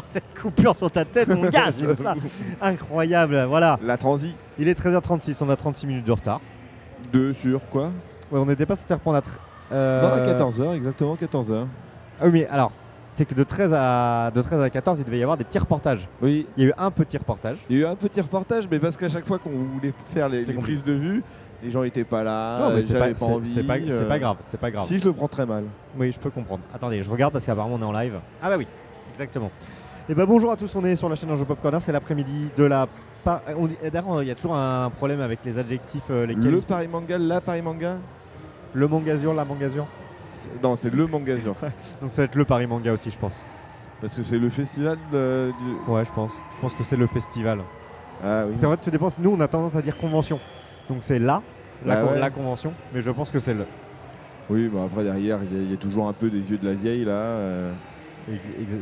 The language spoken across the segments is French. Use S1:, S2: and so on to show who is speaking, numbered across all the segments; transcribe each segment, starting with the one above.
S1: Cette coupure sur ta tête, mon gars, j'aime ça. Incroyable, voilà.
S2: La transi.
S1: Il est 13h36, on a 36 minutes de retard.
S2: Sur quoi?
S1: Ouais, on n'était pas censé reprendre à...
S2: Non, à 14h, exactement 14h.
S1: Ah oui, mais alors, c'est que de 13 à 14, il devait y avoir des petits reportages.
S2: Oui.
S1: Il y a eu un petit reportage.
S2: Il y a eu un petit reportage, mais parce qu'à chaque fois qu'on voulait faire les prises de vue, les gens n'étaient pas là,
S1: Non, mais
S2: j'avais pas envie.
S1: c'est pas grave, c'est pas grave.
S2: Si, je le prends très mal.
S1: Oui, je peux comprendre. Attendez, je regarde parce qu'apparemment on est en live. Ah bah oui, exactement. Et bah bonjour à tous, on est sur la chaîne Enjeu Pop Corner, c'est l'après-midi de la... D'ailleurs, il y a toujours un problème avec les adjectifs, lesquels...
S2: Le Paris Manga, la Paris Manga.
S1: Le Mangazur, la Mangazur.
S2: Non, c'est le Mangazur.
S1: Donc ça va être le Paris Manga aussi, je pense.
S2: Parce que c'est le festival du...
S1: Ouais, je pense. Je pense que c'est le festival.
S2: Ah oui.
S1: C'est vrai que tout dépend. Nous, on a tendance à dire convention. Donc c'est la convention, mais je pense que c'est le...
S2: Oui, bah après derrière, il y a toujours un peu des yeux de la vieille là.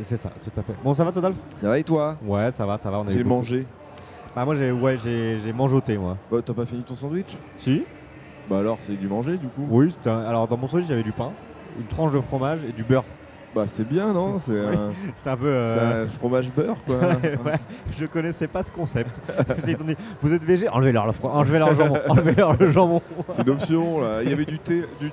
S1: C'est ça, tout à fait. Bon, ça va, Total?
S2: Ça va et toi?
S1: Ouais, ça va.
S2: J'ai mangé.
S1: Bah moi, j'ai mangeoté, moi.
S2: Bah, t'as pas fini ton sandwich?
S1: Si.
S2: Bah alors, c'est du manger du coup?
S1: Oui, alors dans mon sandwich, j'avais du pain, une tranche de fromage et du beurre.
S2: Bah c'est bien, non? C'est
S1: un peu...
S2: un fromage beurre, quoi.
S1: Ouais, je connaissais pas ce concept. Vous êtes végé? Enlevez-leur le jambon. Enlevez-leur le jambon.
S2: C'est une option, là. Il y avait du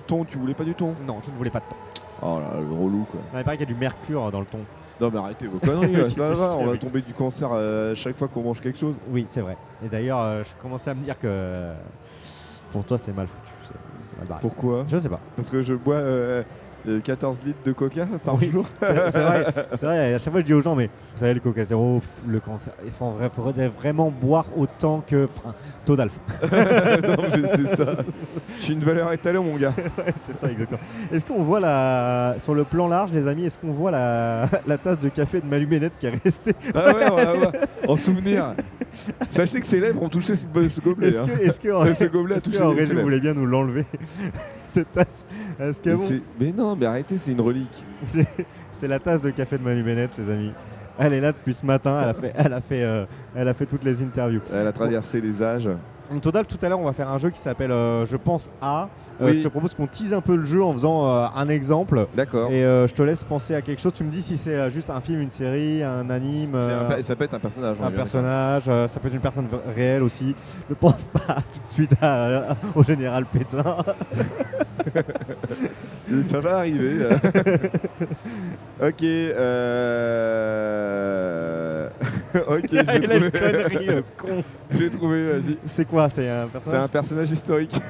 S2: thon, tu voulais pas du thon?
S1: Non, je ne voulais pas de thon.
S2: Oh là, le relou, quoi.
S1: Il paraît qu'il y a du mercure dans le thon.
S2: Non mais arrêtez vos conneries, là, ça va, on va tomber du cancer chaque fois qu'on mange quelque chose.
S1: Oui, c'est vrai. Et d'ailleurs, je commençais à me dire que pour toi, c'est mal foutu. C'est mal barré.
S2: Pourquoi?
S1: Je sais pas.
S2: Parce que je bois 14 litres de coca par jour.
S1: C'est vrai, à chaque fois je dis aux gens, mais vous savez, le coca zéro, le cancer, il faudrait vraiment boire autant que Todalf.
S2: Non mais c'est ça. Je suis une valeur étalée, mon gars.
S1: Ouais, c'est ça, exactement. Est-ce qu'on voit sur le plan large, les amis, est-ce qu'on voit la tasse de café de Manu Bennett qui est restée?
S2: Ah ouais, en souvenir. Sachez que ses lèvres ont touché ce gobelet.
S1: Est-ce
S2: ce gobelet a touché
S1: en
S2: les
S1: régie, vous
S2: lèvres.
S1: voulez bien nous l'enlever, cette tasse? Est-ce que bon,
S2: Mais non, mais arrêtez, c'est une relique.
S1: c'est la tasse de café de Manu Bennett, les amis. Elle est là depuis ce matin, elle a fait toutes les interviews.
S2: Elle a traversé les âges.
S1: En total, tout à l'heure, on va faire un jeu qui s'appelle Je pense à.
S2: Oui.
S1: Je te propose qu'on tease un peu le jeu en faisant un exemple.
S2: D'accord.
S1: Et je te laisse penser à quelque chose. Tu me dis si c'est juste un film, une série, un anime.
S2: Ça peut être un personnage.
S1: Un personnage, ça peut être une personne réelle aussi. Ne pense pas tout de suite au général Pétain.
S2: Ça va arriver. Ok. Ok, j'ai trouvé.
S1: Une connerie, le con.
S2: J'ai trouvé, vas-y.
S1: C'est quoi? C'est un personnage?
S2: C'est un personnage historique.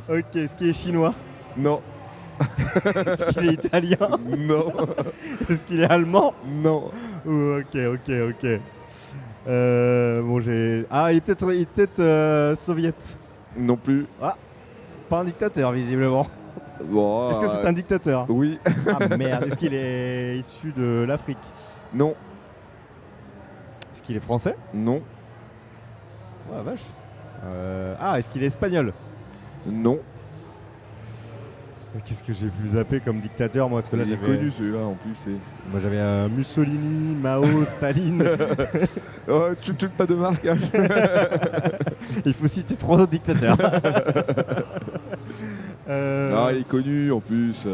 S1: Ok, est-ce qu'il est chinois?
S2: Non.
S1: Est-ce qu'il est italien?
S2: Non.
S1: Est-ce qu'il est allemand?
S2: Non.
S1: Ok. Bon, j'ai... Ah, il est peut-être soviète.
S2: Non plus.
S1: Ah, pas un dictateur, visiblement.
S2: Bon,
S1: Est-ce que c'est un dictateur?
S2: Oui.
S1: Ah merde, est-ce qu'il est issu de l'Afrique?
S2: Non.
S1: Est-ce qu'il est français?
S2: Non.
S1: Oh la vache. Est-ce qu'il est espagnol?
S2: Non.
S1: Mais qu'est-ce que j'ai pu zapper comme dictateur, moi? Parce que là,
S2: Il est
S1: j'avais
S2: connu celui-là en plus.
S1: Moi, j'avais Mussolini, Mao, Staline.
S2: Oh, tu pas de marque. Hein.
S1: Il faut citer 3 autres dictateurs.
S2: Ah, il est connu en plus.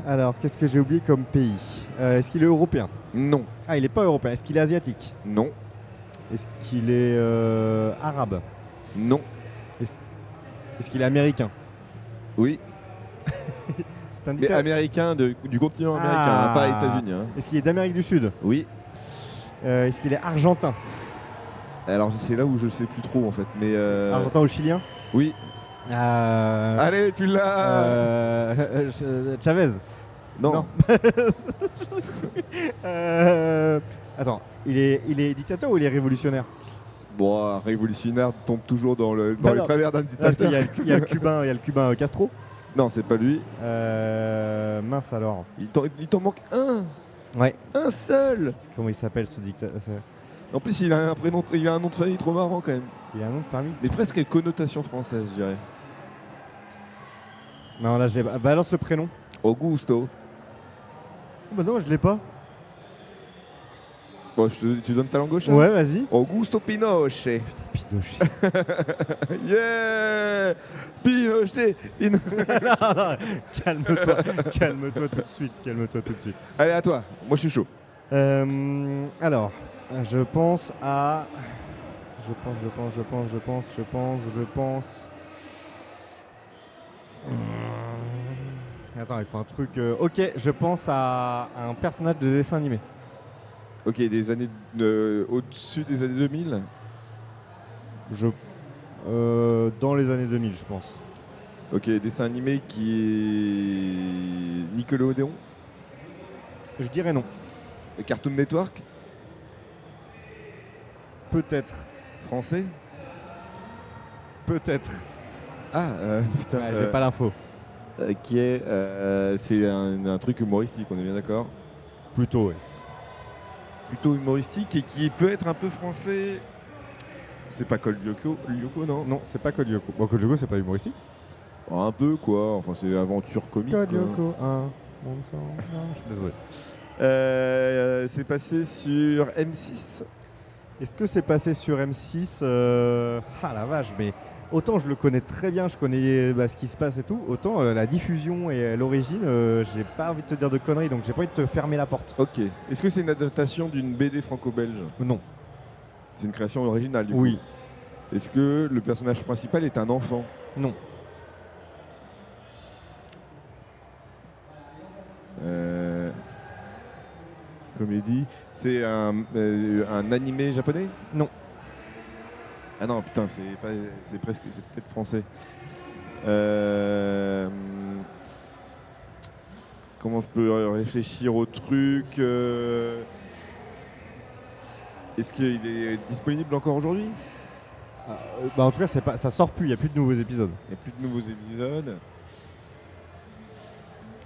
S1: Alors, qu'est-ce que j'ai oublié comme pays? Est-ce qu'il est européen?
S2: Non.
S1: Ah, il est pas européen. Est-ce qu'il est asiatique?
S2: Non.
S1: Est-ce qu'il est arabe?
S2: Non.
S1: Est-ce qu'il est américain?
S2: Oui.
S1: C'est un
S2: Mais
S1: dictateur.
S2: américain du continent américain, pas États-Unis. Hein.
S1: Est-ce qu'il est d'Amérique du Sud?
S2: Oui.
S1: Est-ce qu'il est argentin?
S2: Alors c'est là où je sais plus trop en fait. Mais
S1: Argentin ou chilien?
S2: oui. Allez, tu l'as.
S1: Chavez?
S2: Non.
S1: Attends, il est dictateur ou il est révolutionnaire?
S2: Bon, un révolutionnaire tombe toujours dans les travers d'un
S1: Parce qu'il
S2: dictateur.
S1: y a le cubain Castro.
S2: Non, c'est pas lui.
S1: Mince alors.
S2: Il t'en manque un.
S1: Ouais.
S2: Un seul.
S1: Comment il s'appelle ce dictateur?
S2: En plus, il a un nom de famille trop marrant quand même.
S1: Il a un nom de famille?
S2: Mais presque une connotation française, je dirais.
S1: Non, là, balance le prénom.
S2: Augusto.
S1: Oh, bah non, je l'ai pas.
S2: Bon, tu donnes ta langue gauche.
S1: Ouais, vas-y.
S2: Augusto Pinochet.
S1: Putain, Pinochet.
S2: Yeah, Pinochet.
S1: Non, non, calme-toi tout de suite, calme-toi tout de suite.
S2: Allez, à toi. Moi, je suis chaud.
S1: Alors, je pense à... Je pense... Attends, il faut un truc... Ok, je pense à un personnage de dessin animé.
S2: Ok, des années au-dessus des années 2000.
S1: Dans les années 2000, je pense.
S2: Ok, dessin animé qui est Nickelodeon.
S1: Je dirais non.
S2: Cartoon Network.
S1: Peut-être.
S2: Français.
S1: Peut-être.
S2: Ah, putain.
S1: Ouais, j'ai pas l'info.
S2: Qui est... c'est un truc humoristique, on est bien d'accord.
S1: Plutôt, oui.
S2: Plutôt humoristique et qui peut être un peu français. C'est pas Code Lyoko, non?
S1: Non, c'est pas Code Lyoko. Bon, Code Lyoko, c'est pas humoristique.
S2: Un peu, quoi. Enfin, c'est aventure comique.
S1: Code
S2: quoi.
S1: Lyoko, je suis désolé.
S2: C'est passé sur M6.
S1: Est-ce que c'est passé sur M6 Ah la vache, mais autant je le connais très bien, je connais ce qui se passe et tout, autant la diffusion et l'origine, j'ai pas envie de te dire de conneries, donc j'ai pas envie de te fermer la porte.
S2: Ok. Est-ce que c'est une adaptation d'une BD franco-belge?
S1: Non.
S2: C'est une création originale, du coup.
S1: Oui.
S2: Est-ce que le personnage principal est un enfant?
S1: Non.
S2: Comédie. C'est un animé japonais?
S1: Non.
S2: Ah non, putain, c'est peut-être français. Comment je peux réfléchir au truc Est-ce qu'il est disponible encore aujourd'hui?
S1: En tout cas, ça sort plus, il n'y a plus de nouveaux épisodes.
S2: Il n'y a plus de nouveaux épisodes.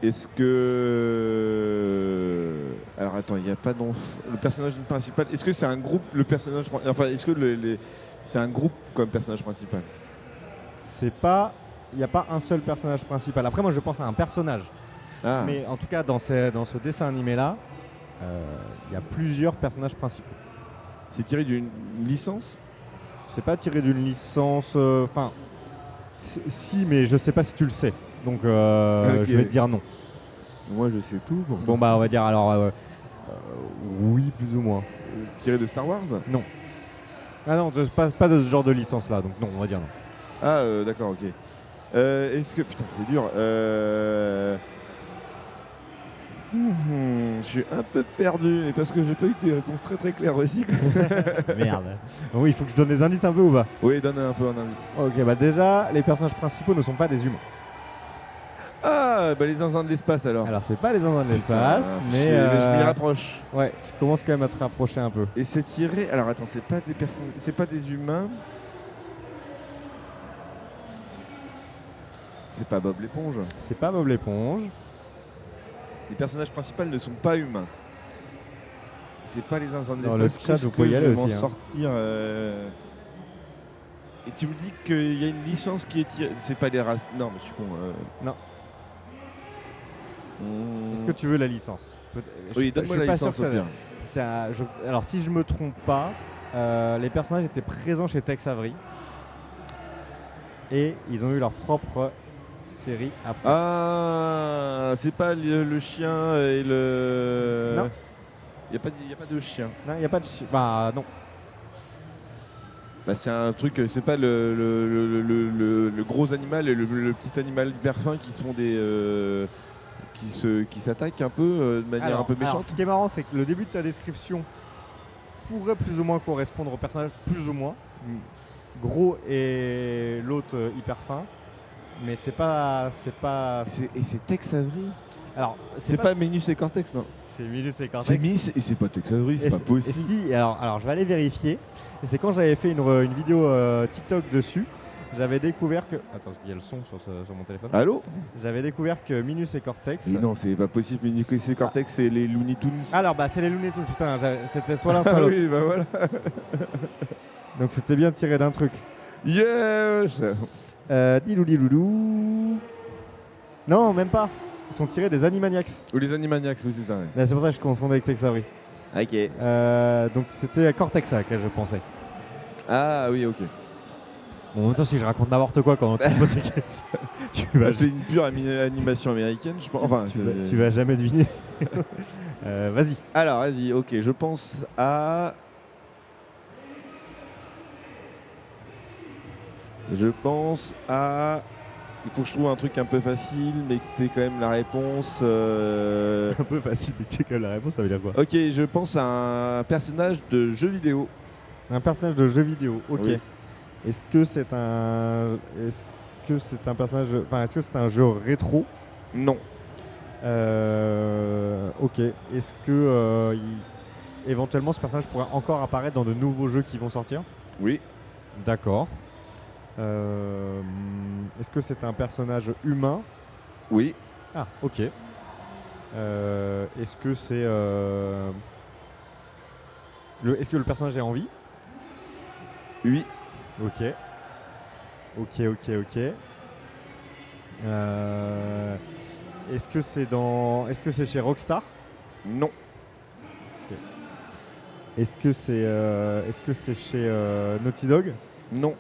S2: Est-ce que... Alors attends, il n'y a pas d'enfant. Le personnage principal, est-ce que c'est un groupe, le personnage... Enfin, est-ce que c'est un groupe comme personnage principal?
S1: C'est pas... Il n'y a pas un seul personnage principal. Après, moi, je pense à un personnage.
S2: Ah.
S1: Mais en tout cas, dans ce dessin animé-là, il y a plusieurs personnages principaux.
S2: C'est tiré d'une licence?
S1: C'est pas tiré d'une licence... Enfin... si, mais je sais pas si tu le sais. Donc,
S2: Okay.
S1: je vais te dire non.
S2: Moi, je sais tout.
S1: Bon, on va dire alors... oui, plus ou moins.
S2: Tiré de Star Wars?
S1: Non. Ah non, pas de ce genre de licence-là, donc non, on va dire non.
S2: Ah, d'accord, ok. Est-ce que... Putain, c'est dur. Je suis un peu perdu, mais parce que j'ai pas eu des réponses très très claires aussi.
S1: Merde. Oui, il faut que je donne des indices un peu ou pas?
S2: Oui, donne un peu un indice.
S1: Ok, déjà, les personnages principaux ne sont pas des humains.
S2: Ah, les zinzins de l'espace alors.
S1: Alors, c'est pas les zinzins de l'espace,
S2: Putain,
S1: mais...
S2: je m'y rapproche.
S1: Ouais, tu commences quand même à te rapprocher un peu.
S2: Et c'est tiré... Alors attends, c'est pas des personnes... C'est pas des humains. C'est pas Bob l'éponge.
S1: C'est pas Bob l'éponge.
S2: Les personnages principaux ne sont pas humains. C'est pas les zinzins de
S1: Dans
S2: l'espace.
S1: le chat, vous pouvez y aller
S2: je vais
S1: aussi,
S2: m'en
S1: hein.
S2: sortir. Et tu me dis qu'il y a une licence qui est tirée. C'est pas les races. Non, mais je suis con.
S1: Non. Est-ce que tu veux la licence?
S2: Oui, donne-moi la licence au pire.
S1: Alors, si je me trompe pas, les personnages étaient présents chez Tex Avery. Et ils ont eu leur propre série après.
S2: Ah, c'est pas le chien et le...
S1: Non.
S2: Il n'y a pas de chien.
S1: Non, il n'y a pas de... Bah, non.
S2: Bah, c'est un truc, c'est pas le gros animal et le petit animal hyper fin qui se font des... qui s'attaquent un peu de manière un peu méchante.
S1: Alors, ce qui est marrant, c'est que le début de ta description pourrait plus ou moins correspondre au personnage, plus ou moins. Gros et l'autre hyper fin. Mais c'est pas...
S2: Et c'est Tex Avery.
S1: Alors,
S2: c'est pas Minus et Cortex, non?
S1: C'est Minus et Cortex.
S2: C'est Minus et c'est pas Tex Avery, c'est pas possible.
S1: Et si, alors je vais aller vérifier. Et c'est quand j'avais fait une vidéo TikTok dessus, j'avais découvert que... Attends, il y a le son sur mon téléphone.
S2: Allô?
S1: J'avais découvert que Minus et Cortex...
S2: Et non, c'est pas possible. Minus et Cortex, c'est les Looney Tunes.
S1: Alors, c'est les Looney Tunes, putain. C'était soit l'un, soit l'autre.
S2: Oui, bah voilà.
S1: Donc c'était bien tiré d'un truc.
S2: Yes.
S1: Diloudiloulou. Non, même pas. Ils sont tirés des Animaniacs.
S2: Ou les Animaniacs, oui, c'est ça. Ouais.
S1: Là, c'est pour ça que je confondais avec Tex Avery.
S2: Ok.
S1: Donc c'était Cortex à laquelle je pensais.
S2: Ah oui, ok.
S1: Bon, en même temps, si je raconte n'importe quoi quand tu me poses des questions, tu vas,
S2: C'est une pure animation américaine, je pense. Enfin,
S1: tu vas jamais deviner. Vas-y.
S2: Alors, vas-y, ok, je pense à. Il faut que je trouve un truc un peu facile, mais que t'aies quand même la réponse.
S1: Un peu facile, mais tu sais que la réponse, ça veut dire quoi?
S2: Ok, je pense à un personnage de jeu vidéo.
S1: Un personnage de jeu vidéo, ok.
S2: Oui.
S1: Est-ce que c'est un personnage, enfin, est-ce que c'est un jeu rétro?
S2: Non.
S1: Ok. Est-ce que éventuellement ce personnage pourrait encore apparaître dans de nouveaux jeux qui vont sortir?
S2: Oui.
S1: D'accord. Est-ce que c'est un personnage humain?
S2: Oui.
S1: Ah, ok. Est-ce que c'est est-ce que le personnage est en vie?
S2: Oui.
S1: Ok. Est-ce que c'est chez Rockstar?
S2: Non.
S1: Est-ce que c'est chez Naughty Dog?
S2: Non.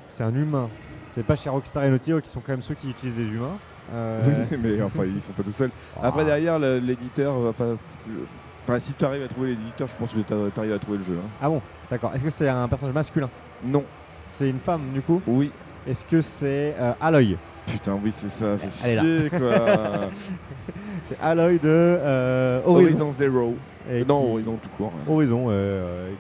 S1: C'est un humain. C'est pas chez Rockstar et Naughty Dog qui sont quand même ceux qui utilisent des humains.
S2: Oui, mais enfin, ils sont pas tout seuls. Après, derrière, l'éditeur va pas. Enfin, si tu arrives à trouver l'éditeur, je pense que tu arrives à trouver le jeu. Hein.
S1: Ah bon, d'accord. Est-ce que c'est un personnage masculin?
S2: Non.
S1: C'est une femme du coup?
S2: Oui.
S1: Est-ce que c'est Aloy?
S2: Putain, oui, c'est ça. Fait
S1: Elle est là.
S2: chier, quoi.
S1: C'est Aloy de
S2: Horizon Zero.
S1: Et
S2: Non,
S1: qui-
S2: Horizon tout court. hein.
S1: Horizon,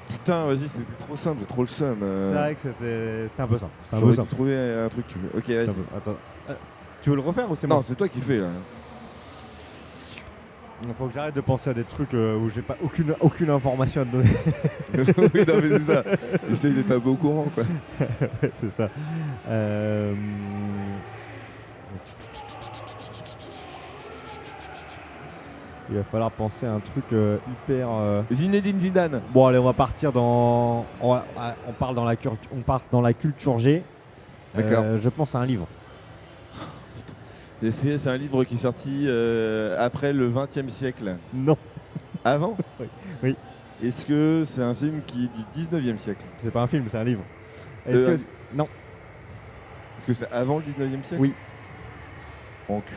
S2: Putain, vas-y, c'était trop simple, j'ai trop le seum.
S1: c'est vrai que c'était un peu simple. C'était un peu
S2: J'aurais dû
S1: simple.
S2: trouver un truc. Ok,
S1: C'était un
S2: vas-y.
S1: peu- Attends. Tu veux le refaire ou c'est
S2: Non,
S1: moi?
S2: c'est toi qui fais là.
S1: Il faut que j'arrête de penser à des trucs où j'ai pas aucune information à te donner.
S2: Oui, non, mais c'est ça. Essaye d'être un peu au courant, quoi.
S1: Ouais, c'est ça. Il va falloir penser à un truc hyper.
S2: Zinedine Zidane.
S1: Bon, allez, on va partir dans. On part dans la culture G.
S2: D'accord.
S1: Je pense à un livre.
S2: C'est un livre qui est sorti après le XXe siècle.
S1: Non,
S2: Avant
S1: Oui. Oui.
S2: Est-ce que c'est un film qui est du 19e siècle?
S1: c'est pas un film, c'est un livre. Est-ce que non.
S2: Est-ce que c'est avant le 19e siècle?
S1: Oui.
S2: En cul.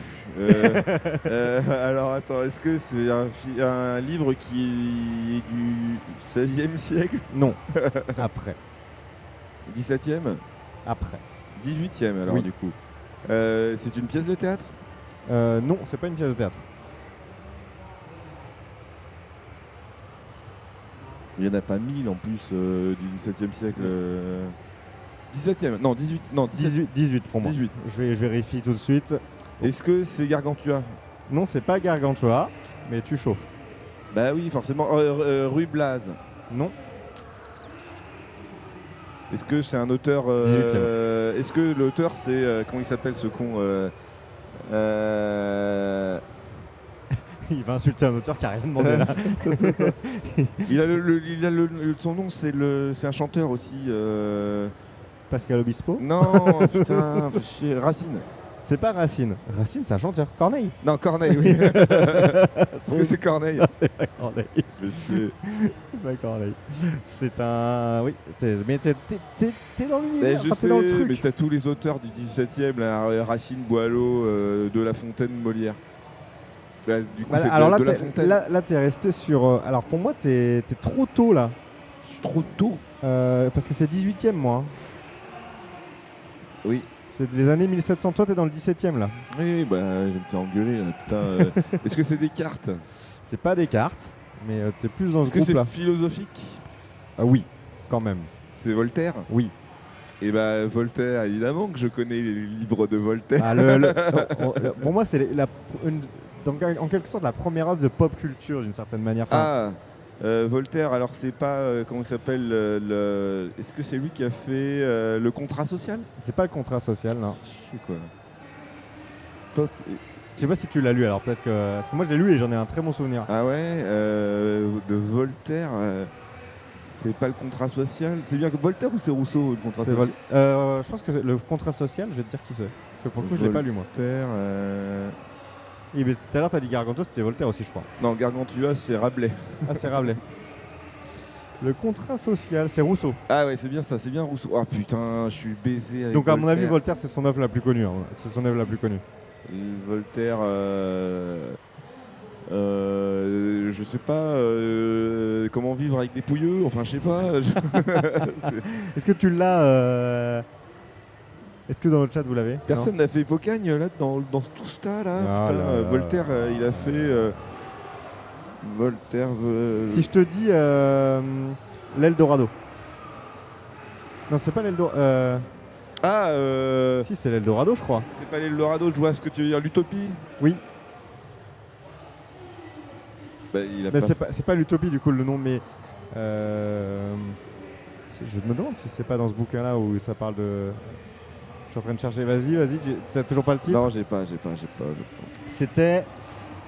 S2: Alors attends, est-ce que c'est un livre qui est du 16e siècle?
S1: Non. Après.
S2: 17e?
S1: Après.
S2: 18e alors
S1: Oui.
S2: du coup. C'est une pièce de théâtre?
S1: Non, c'est pas une pièce de théâtre.
S2: Il n'y en a pas 1000 en plus du 17e siècle. 17e, non 18, non 17.
S1: 18 pour moi.
S2: 18.
S1: Je vérifie tout de suite.
S2: Est-ce que c'est Gargantua?
S1: Non, c'est pas Gargantua, mais tu chauffes.
S2: Bah oui, forcément. Ruy Blas.
S1: Non.
S2: Est-ce que c'est un auteur
S1: 18e.
S2: Est-ce que l'auteur c'est comment il s'appelle ce con
S1: Il va insulter un auteur qui a rien demandé là.
S2: son nom c'est un chanteur aussi.
S1: Pascal Obispo.
S2: Non putain, fais chier. Racine.
S1: C'est pas Racine. Racine, c'est un chanteur. Corneille.
S2: Non Corneille oui. Est-ce que c'est Corneille?
S1: Non, c'est pas Corneille.
S2: Mais
S1: C'est pas Corneille. C'est un. Oui, mais t'es dans l'univers.
S2: je
S1: Enfin, t'es dans le
S2: sais,
S1: truc.
S2: mais t'as tous les auteurs du 17e, là, Racine, Boileau, De La Fontaine, Molière. Bah, du coup,
S1: Voilà,
S2: c'est
S1: alors
S2: de La
S1: là,
S2: Fontaine.
S1: là, t'es resté sur. Alors pour moi, t'es trop tôt là.
S2: Je suis trop tôt.
S1: Parce que c'est 18e moi. Hein.
S2: Oui.
S1: C'est des années 1700. Toi, t'es dans le 17e là.
S2: Oui, bah, je vais me faire engueuler, là, putain. Est-ce que c'est des cartes?
S1: C'est pas des cartes, mais t'es plus dans ce
S2: Est-ce que
S1: groupe
S2: c'est
S1: là.
S2: philosophique?
S1: Oui, quand même.
S2: C'est Voltaire?
S1: Oui.
S2: Et bah, Voltaire, évidemment que je connais les livres de Voltaire.
S1: Ah, pour moi, c'est en quelque sorte la première œuvre de pop culture d'une certaine manière. Enfin,
S2: Voltaire, alors c'est pas, comment il s'appelle, est-ce que c'est lui qui a fait le contrat social?
S1: c'est pas le contrat social, non.
S2: Je sais quoi.
S1: Je sais pas si tu l'as lu alors peut-être que. Parce que moi je l'ai lu et j'en ai un très bon souvenir.
S2: Ah ouais, de Voltaire, c'est pas le contrat social. C'est bien que Voltaire ou c'est Rousseau le contrat
S1: C'est
S2: social?
S1: je pense que le contrat social, je vais te dire qui c'est. Parce que pour le coup, je l'ai pas lu moi.
S2: Voltaire,
S1: Et mais tout à l'heure, t'as dit Gargantua, c'était Voltaire aussi, je crois.
S2: Non, Gargantua, c'est Rabelais.
S1: Ah, c'est Rabelais. Le contrat social, c'est Rousseau.
S2: Ah ouais, c'est bien ça, c'est bien Rousseau. Ah putain, je suis baisé avec
S1: Donc à mon avis,
S2: Voltaire.
S1: Voltaire, c'est son œuvre la plus connue. Hein. C'est son œuvre la plus connue.
S2: Voltaire, je sais pas, comment vivre avec des pouilleux, enfin je sais pas.
S1: Est-ce que tu l'as Est-ce que dans le chat vous l'avez?
S2: Personne n'a fait Hippocagne là dans tout ce tas là.
S1: Ah
S2: Putain,
S1: là là.
S2: Voltaire, il a fait Voltaire.
S1: Si je te dis l'Eldorado. Non, c'est pas l'Eldorado.
S2: Ah,
S1: Si, c'est l'Eldorado, je crois.
S2: c'est pas l'Eldorado, je vois ce que tu veux dire, l'Utopie.
S1: Oui.
S2: Bah, il a
S1: Mais
S2: pas
S1: c'est pas l'Utopie du coup le nom, mais je me demande si c'est pas dans ce bouquin-là où ça parle de. Je suis en train de chercher. Vas-y, tu as toujours pas le titre?
S2: Non, j'ai pas.
S1: C'était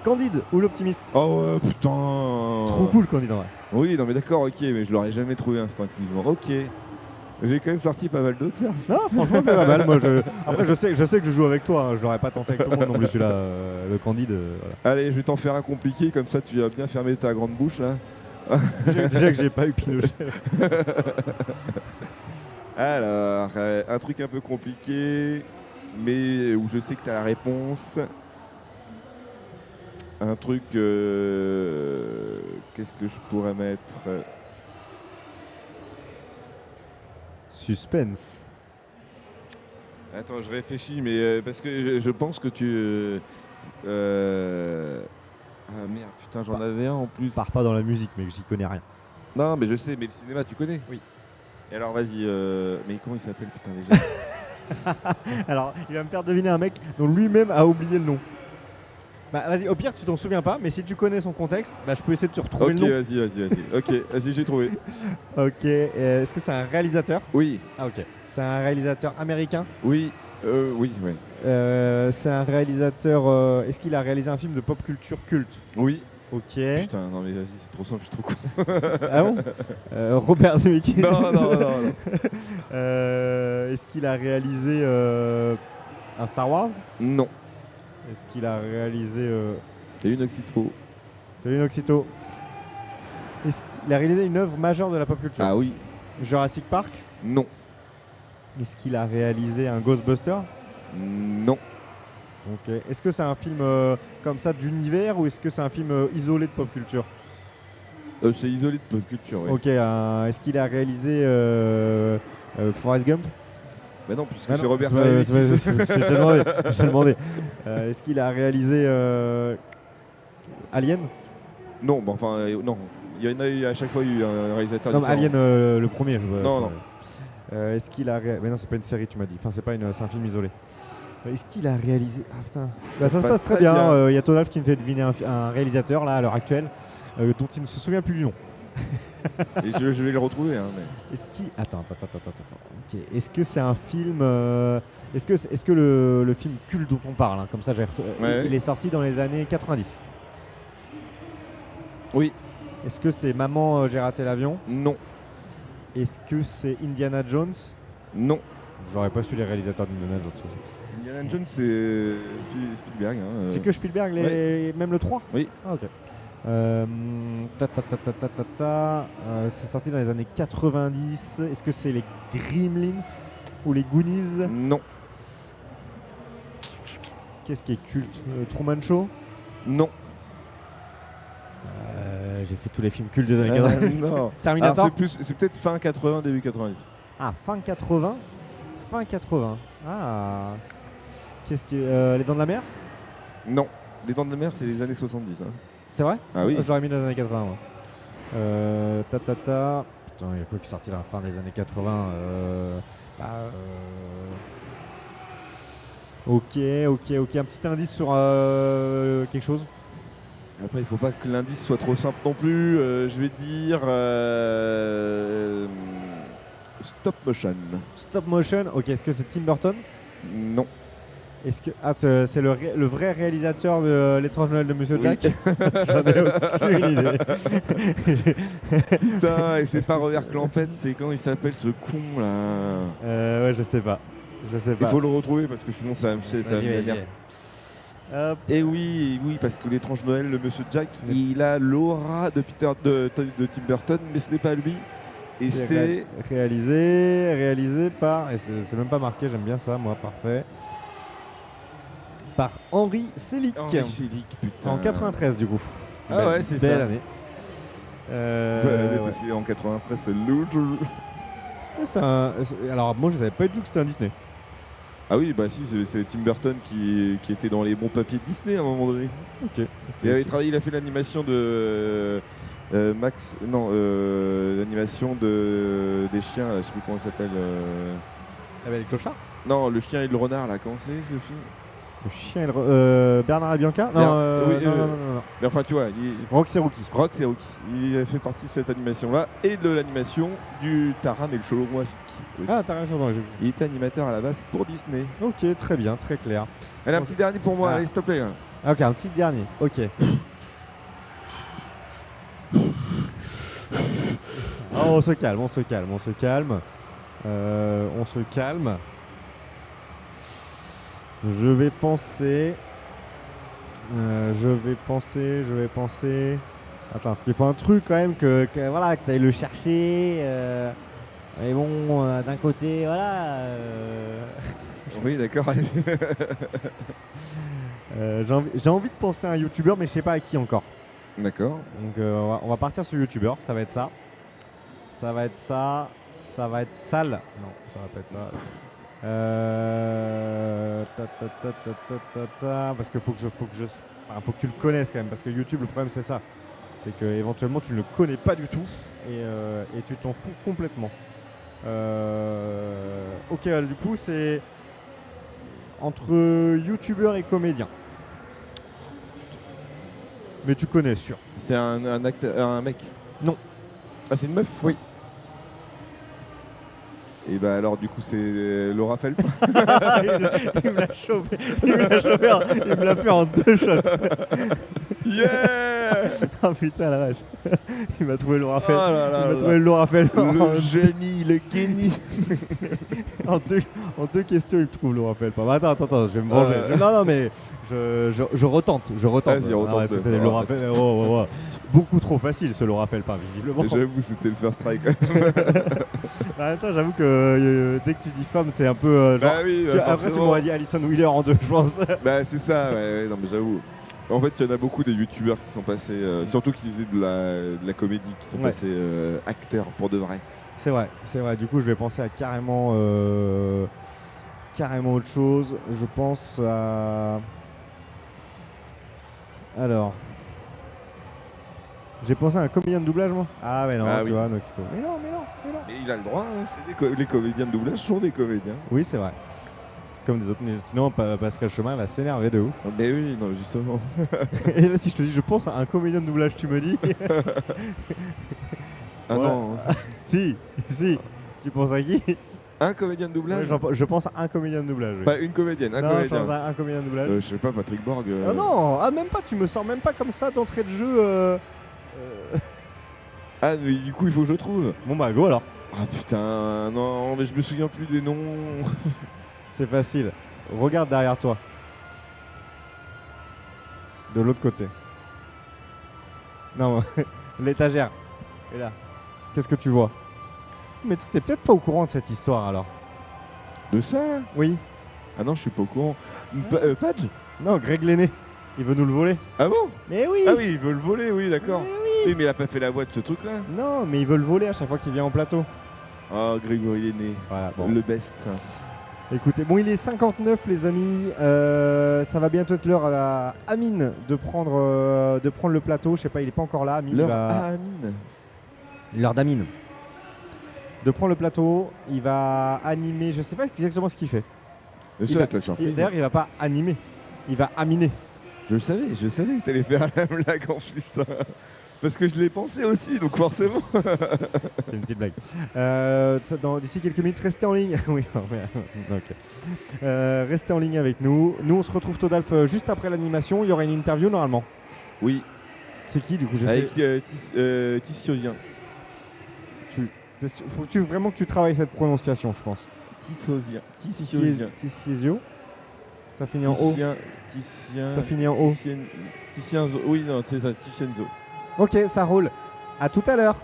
S1: Candide ou l'Optimiste.
S2: Oh ouais, putain.
S1: Trop cool Candide en vrai.
S2: Oui, non mais d'accord, ok, mais je l'aurais jamais trouvé instinctivement. Ok. J'ai quand même sorti pas mal d'auteurs.
S1: Non, franchement c'est pas mal. Moi, après je sais que je joue avec toi. Hein. Je l'aurais pas tenté avec tout le monde non plus celui-là. Le Candide. Voilà.
S2: Allez, je vais t'en faire un compliqué, comme ça tu vas bien fermer ta grande bouche là.
S1: Déjà que j'ai pas eu Pinochet.
S2: Alors, un truc un peu compliqué, mais où je sais que tu as la réponse. Un truc. Qu'est-ce que je pourrais mettre?
S1: Suspense.
S2: Attends, je réfléchis, mais parce que je pense que tu. Ah merde, putain, j'en avais un en plus.
S1: Pars pas dans la musique, mais j'y connais rien.
S2: Non, mais je sais, mais le cinéma, tu connais?
S1: Oui.
S2: Et alors, vas-y, mais comment il s'appelle, putain, déjà?
S1: Alors, il va me faire deviner un mec dont lui-même a oublié le nom. Bah vas-y, au pire tu t'en souviens pas, mais si tu connais son contexte, bah je peux essayer de te retrouver
S2: Ok,
S1: le nom.
S2: vas-y. Ok, vas-y, j'ai trouvé.
S1: Ok, est-ce que c'est un réalisateur?
S2: Oui,
S1: Ah ok. C'est un réalisateur américain?
S2: oui, oui.
S1: C'est un réalisateur... est-ce qu'il a réalisé un film de pop culture culte?
S2: Oui.
S1: Ok.
S2: Putain, non mais vas-y, c'est trop simple, je suis trop con.
S1: Ah bon? Robert Zemeckis.
S2: Non.
S1: Est-ce qu'il a réalisé un Star Wars?
S2: Non.
S1: Est-ce qu'il a réalisé...
S2: C'est une Oxytro.
S1: Salut Noxito. Est-ce qu'il a réalisé une œuvre majeure de la pop culture?
S2: Ah oui.
S1: Jurassic Park?
S2: Non.
S1: Est-ce qu'il a réalisé un Ghostbuster?
S2: Non.
S1: Ok. Est-ce que c'est un film comme ça d'univers ou est-ce que c'est un film isolé de pop culture?
S2: C'est isolé de pop culture, ouais.
S1: Ok. Est-ce qu'il a réalisé Forrest Gump?
S2: Bah non, puisque
S1: Ah
S2: c'est
S1: non,
S2: Robert
S1: c'est-
S2: Zemeckis.
S1: Je t'ai demandé. Est-ce qu'il a réalisé Alien?
S2: Non, bah enfin, non. Il y en a eu à chaque fois eu un réalisateur
S1: Non, mais
S2: différent.
S1: Alien le premier.
S2: Non.
S1: Est-ce qu'il a mais non, c'est pas une série, tu m'as dit. Enfin, c'est un film isolé. Est-ce qu'il a réalisé... Ah putain. Bah, ça se passe très bien. Il y a Tonalf qui me fait deviner un réalisateur là à l'heure actuelle dont il ne se souvient plus du nom.
S2: Et je vais le retrouver. Hein, mais...
S1: Est-ce qu'il... Attends. Ok. Est-ce que c'est un film... Est-ce que le film culte dont on parle, hein, comme ça,
S2: Ouais.
S1: il est sorti dans les années 90?
S2: Oui.
S1: Est-ce que c'est Maman, j'ai raté l'avion?
S2: Non.
S1: Est-ce que c'est Indiana Jones?
S2: Non.
S1: J'aurais pas su les réalisateurs d'Indiana Jones aussi.
S2: Indiana Jones, c'est Spielberg. Hein,
S1: C'est que Spielberg, même le 3?
S2: Oui.
S1: Ah ok. C'est sorti dans les années 90. Est-ce que c'est les Gremlins ou les Goonies?
S2: Non.
S1: Qu'est-ce qui est culte? Truman Show?
S2: Non.
S1: J'ai fait tous les films cultes des années 90.
S2: Non.
S1: Terminator?
S2: Alors, c'est peut-être fin 80, début 90.
S1: Ah, fin 80. Fin 80. Ah. Qu'est-ce qui est, Les Dents de la Mer?
S2: Non. Les Dents de la Mer, c'est les années 70. Hein.
S1: C'est vrai?
S2: Ah oui.
S1: Je l'aurais mis dans les années 80. Moi. Putain, il y a quoi qui est sorti à la fin des années 80 Ok. Un petit indice sur quelque chose?
S2: Après, il faut pas que l'indice soit trop simple non plus. Je vais dire stop motion.
S1: Stop motion. Ok, est-ce que c'est Tim Burton?
S2: Non.
S1: Est-ce que c'est le vrai réalisateur de L'étrange Noël de Monsieur
S2: Oui.
S1: Jack? J'en ai aucune idée.
S2: Putain, et c'est pas Robert Clampett, c'est comment il s'appelle ce con là?
S1: Ouais, je sais pas.
S2: Il faut le retrouver parce que sinon ça va me
S1: Vas-y.
S2: m'énerve.
S1: Hop.
S2: Et oui, parce que l'étrange Noël, le monsieur Jack, il a l'aura de Tim Burton, mais ce n'est pas lui. Et c'est
S1: réalisé par, et c'est même pas marqué, j'aime bien ça, moi, parfait. Par Henry Selick.
S2: Henry Selick, putain.
S1: En 93 du coup.
S2: Ah ouais, c'est ça.
S1: Belle année.
S2: Parce qu'en 93, c'est l'autre.
S1: Alors moi je savais pas du tout que c'était un Disney.
S2: Ah oui, bah si, c'est Tim Burton qui était dans les bons papiers de Disney à un moment donné.
S1: Ok.
S2: Il a fait l'animation de l'animation des chiens, là, je sais plus comment ça s'appelle.
S1: La Belle et le Clochard.
S2: Non, le chien et le renard, là, comment c'est ce film?
S1: Le chien et le Bernard et Bianca. Non, non.
S2: Mais enfin, tu vois,
S1: Rox et Rookie.
S2: Rox et Rookie. Il a fait partie de cette animation-là et de l'animation du Taram et le Cholo Magique.
S1: Ah, t'as raison.
S2: Il était animateur à la base pour Disney.
S1: Ok, très bien, très clair.
S2: Allez, un petit dernier pour moi, allez, s'il te plaît. Là.
S1: Ok, un petit dernier. Ok. On se calme. On se calme. Je vais penser. Attends, parce qu'il faut un truc quand même que tu ailles le chercher. Mais bon, d'un côté, voilà.
S2: Oui, d'accord.
S1: J'ai envie de penser à un youtubeur, mais je sais pas à qui encore.
S2: D'accord.
S1: Donc on va partir sur youtubeur, ça va être ça. Ça va être sale. Non, ça va pas être ça. Parce qu'il faut que tu le connaisses quand même. Parce que YouTube, le problème c'est ça. C'est que éventuellement tu ne le connais pas du tout et tu t'en fous complètement. Ok, du coup c'est entre youtubeur et comédien. Mais tu connais, sûr.
S2: C'est un acteur, un mec?
S1: Non.
S2: Ah, c'est une meuf?
S1: Oui.
S2: Et bah alors du coup c'est Laura Felp.
S1: Il me l'a chopé. Il me l'a fait en 2 shots.
S2: Yeah.
S1: Oh putain la vache. Il m'a trouvé Laura Felp.
S2: Oh là là
S1: Il m'a trouvé Laura Felp.
S2: Le génie, le génie.
S1: en deux questions, il me trouve Laura Felp. Attends, je vais me venger. Non, mais je retente.
S2: Vas-y, retente.
S1: C'est Laura Felp. Oh. Beaucoup trop facile ce Laura Felp, visiblement.
S2: J'avoue, c'était le first strike.
S1: Attends, j'avoue que dès que tu dis femme, c'est un peu.
S2: Bah oui,
S1: après, tu m'aurais dit Alison Wheeler en 2, je pense.
S2: Bah c'est ça, ouais, non mais j'avoue. En fait, il y en a beaucoup des youtubeurs qui sont passés, surtout qui faisaient de la comédie, qui sont passés acteurs pour de vrai.
S1: C'est vrai. Du coup, je vais penser à carrément autre chose. Je pense à. Alors. J'ai pensé à un comédien de doublage, moi. Ah, mais non, tu vois, Noxito. Mais non.
S2: Mais il a le droit, hein, les comédiens de doublage sont des comédiens.
S1: Oui, c'est vrai. Comme des autres, mais sinon Pascal Chemin va s'énerver de ouf.
S2: Mais oui, non, justement.
S1: Et là, si je te dis, je pense à un comédien de doublage, tu me dis.
S2: Ah non.
S1: Si. Tu penses à qui?
S2: Un comédien de doublage?
S1: Je pense à un comédien de doublage. Oui.
S2: Pas une comédienne, un comédien.
S1: Je pense à un comédien de doublage.
S2: Je sais pas, Patrick Borg.
S1: Ah non, même pas, tu me sors même pas comme ça d'entrée de jeu.
S2: Ah, mais du coup, il faut que je trouve.
S1: Bon bah, go alors.
S2: Ah putain, non, mais je me souviens plus des noms.
S1: C'est facile. Regarde derrière toi. De l'autre côté. Non, l'étagère. Et là. Qu'est-ce que tu vois? Mais t'es peut-être pas au courant de cette histoire alors.
S2: De ça là?
S1: Oui.
S2: Ah non, je suis pas au courant. Padge?
S1: Non, Greg Lenné. Il veut nous le voler.
S2: Ah bon?
S1: Mais oui.
S2: Ah oui, il veut le voler, oui, d'accord. Oui, mais il a pas fait la voix de ce truc là.
S1: Non, mais il veut le voler à chaque fois qu'il vient en plateau.
S2: Oh, Grégory Lenné.
S1: Voilà, bon.
S2: Le best.
S1: Écoutez, bon, il est 59 les amis, ça va bientôt être l'heure à Amine de prendre le plateau. Je sais pas, il est pas encore là. Amine,
S2: Amine.
S1: L'heure d'Amine. De prendre le plateau, il va animer. Je sais pas exactement ce qu'il fait. D'ailleurs, il va pas animer, il va aminer.
S2: Je savais que t'allais faire la blague en plus. Parce que je l'ai pensé aussi, donc forcément.
S1: C'était une petite blague. D'ici quelques minutes, restez en ligne. Oui, ok. Restez en ligne avec nous. Nous, on se retrouve Todalf juste après l'animation. Il y aura une interview normalement.
S2: Oui.
S1: C'est qui du coup?
S2: Avec Tissosien.
S1: Faut vraiment que tu travailles cette prononciation, je pense.
S2: Tissosien.
S1: Tissio. Ça finit en haut. Ça finit en haut.
S2: Ticienzo. Oui, non, c'est ça, Ticienzo.
S1: Ok, ça roule. À tout à l'heure.